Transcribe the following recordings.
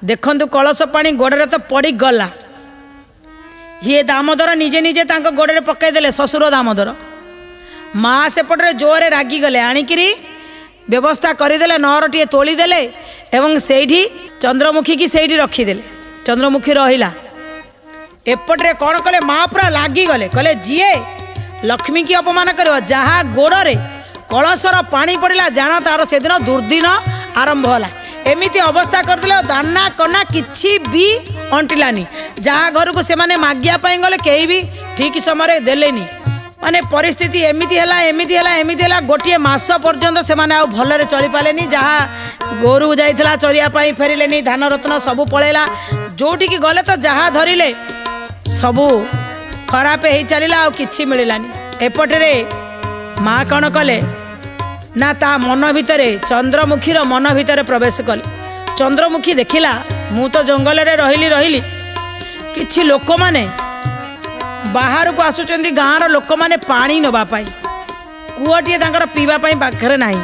देखु कलश पानी गोड़े तो पड़ गला। ये दामोदर निजे निजे गोड़े पकईदे ससुर दामोदर माँ सेपटे जोरे रागिगले आणिकी व्यवस्था करदे नहर टे तोलीदे एवं से चंद्रमुखी की से रखीदे। चंद्रमुखी रहा एपटे कौन कले माँ पूरा लगिगले कहले जीए लक्ष्मी की अपमान कर जहाँ गोड़े कलशर पानी पड़ा जान तार से दिन दुर्दिन आरंभ होला। एमिति अवस्था करदे दाना कना किछि भी अंटिलानी। जहाँ घर को सेमाने मागिया गले कहीं भी ठीक समय देलेनी। माने परिस्थिति एमिति गोटे मास पर्यंत से भलरे चली पारे। जहाँ गोरु जाइला चरिया फेरिले धान रत्न सबू पलैला जोटी की गले तो जहाँ धरिले सबू खराब हो चलला आ किछि मिलानी। एपटे माँ कौन कले ना ता मन भितर चंद्रमुखीर मन भितर प्रवेश कले। चंद्रमुखी देखिला मु तो जंगल रे रहिली किछि लोक माने बाहर को आसुचंदी गाँव लोक माने पानी नबा पाई कूअटे तांकर पीवा पाई पाखरे नाही।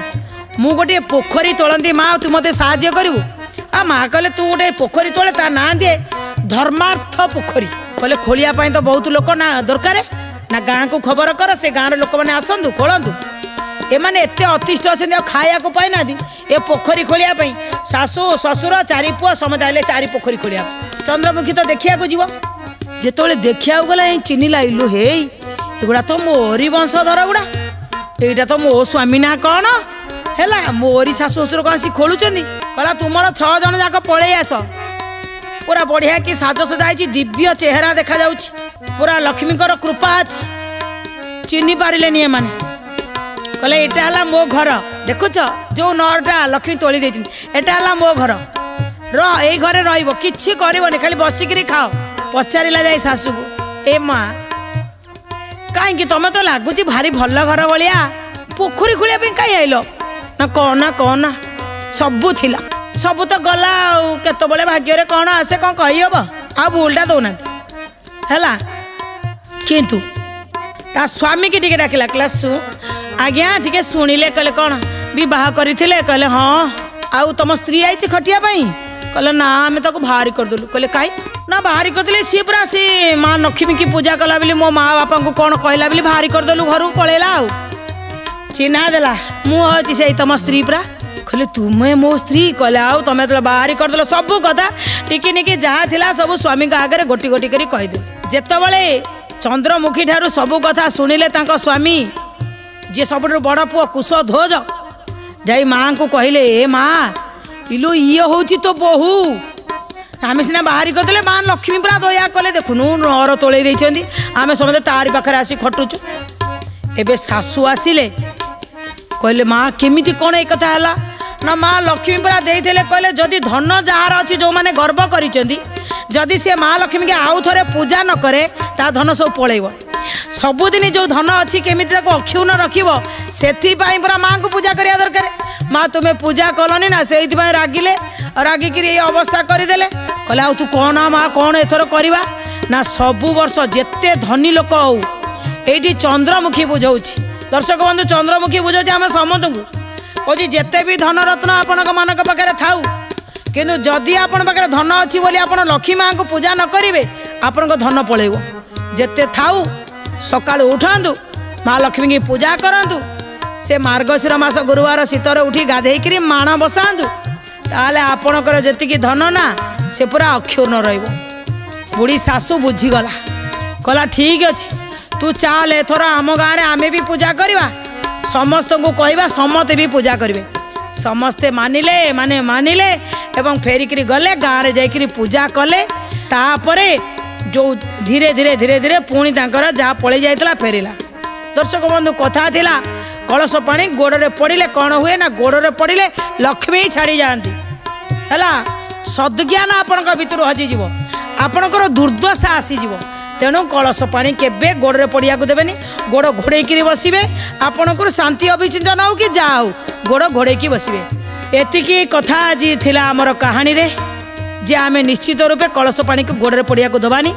मु गोटे पोखरी तोलंती माँ तू मते साहाय्य करिवु। आ माँ कहले तू गोटे पोखरी तोले ता ना दिए धर्मार्थ पोखरी कहले खोलिया पाई तो बहुत लोक ना दरकार ना गाँ को खबर कर से गाँव लोक मैंने आसतु खोलतु। एमाने एते अतिष्ठ अच्छा खाया को पाई ना ए पोखरी खोलिया सासू ससुर चारि पुआ समझ आए तारी पोखरी खोलिया। चंद्रमुखी तो देखिया को जीव जिते देखिया गला चिन्हला इलु हे एगुड़ा तो मोरी वंशधर गुड़ा एटा तो मो स्वामी ना कौन है मोरी सासू ससुर कौन सी खोलुचंदी कहला तुमर 6 जन जाक पलि आस पूरा बढ़िया कि साजसजा दिव्य चेहरा देखा जाउछि पूरा लक्ष्मीकर कृपा अच्छी चिन्ह पारे माने कहले एटा हला मो घर देखुच जो नरटा लक्ष्मी तोली देछिन एटा हला मो घर ए घरे रहिबो किछि करबोनी खाली बसिकरी खाओ। पचारिला जाई सासू को ए माँ कहीं तुम तो लगुच भारी भल घर भाया पोखरी खोलिया कहीं आइल ना कहना सबू थिला सबू तो गला केतबले भाग्य कौन आसे कौन कहीहब आ भूलटा दौना है किंतु ता स्वामी की टिके डाकिला क्लास आज्ञा टिके शुणिले कहले कौन बह करते कहले हाँ आउ तुम स्त्री आई खटिया कहले ना आम ताको बाहरी करदेलु कहले कहीं ना बाहरी करदे सी पूरा सी माँ लक्ष्मी की पूजा कला बोली मो माँ बापा को कौन कहला बोली बाहरी करदेलु घर पलैला आउ चिन्हा देला मुझे से तुम स्त्री पूरा कहले तुम्हें मो स्त्री कहले आउ तुम तो बाहरी करदेल सबू कथा टिकी निकी जहाँ थिला सबू स्वामी आगे गोटी गोटी करी कहीदे। जेतबले चंद्रमुखी ठारू सबू कथा शुणिले तांको स्वामी जे सबुठ बड़ पुओ कुश ध्वज जाई माँ को कहले ए माँ इलो ये हूँ तो बहु आम सीना बाहरी करदे माँ लक्ष्मी पूरा दया कले देखुनु नहर तोल आम समझे तारी पाखे आसी खटुचु। एबे सासू आसिले कहले माँ केमिति कौन एक कथा है ना माँ लक्ष्मी पूरा देते कहले जदि धन जार अच्छी जो मैंने गर्व करिसेंती जदि सी माँ लक्ष्मी के आउ थे पूजा न करे ता धन सब पलैब सबुदिन जो धन अच्छी केमिति अक्षुण रखिबो सेथिपाई पूरा माँ को पूजा करिया दरकार। माँ तुम्हें पूजा कलनी ना से रागिले रागिकी ये अवस्था करदेले कहले आउ तू कौन माँ कौन एथर करवा ना सबु वर्ष जेते धनी लोक हो ये चंद्रमुखी बुझाऊँगी दर्शक बंधु चंद्रमुखी बुझाऊँ आम समस्त को कौच जिते भी धन रत्न आपण पाखे थाऊ किंतु जदि आपण पाखे धन अच्छी बोली आप लक्ष्मी माँ को पूजा न करेंगे आपण धन पलैब जिते थाऊ सका उठु माँ लक्ष्मी की पूजा करूँ से मार्गशीर मास गुरुवार शीतर उठी गाधेकरी माण बसातु ताले आपणकर जी धन ना से पूरा अक्षुर्ण रहिबो। बुढ़ी सासू बुझीगला कहला ठीक अच्छे तू चाल एथर आम गाँव में आमे भी पूजा करवा समस्त को कहवा समस्ते भी पूजा करेंगे। समस्ते मानिले माने मानिले एवं फेरिकी गले गाँव में जाइकरी पूजा कले तापरे जो धीरे धीरे धीरे धीरे पुणी तांकर जहाँ पलि जाइतला फेरिला। दर्शक बंधु कथा थिला कलश पानी गोड़े पड़े कौन हुए ना गोड़े पड़े लक्ष्मी छाड़ी जाती है सद्ज्ञान आपण भर हजिज आपणकर दुर्दशा आसीज तेणु कलश पानी केबे गोड़े पड़िया देवेनि गोड़ घोड़े बसवे आपणकर शांति अभिचिंतन हो कि जा हो गोड़ घोड़े बसवे। एतिकी कथा आज थिला आमर कहानी रे जे आमे निश्चित रूपे कलश पानी को गोड़े पड़िया दबानी।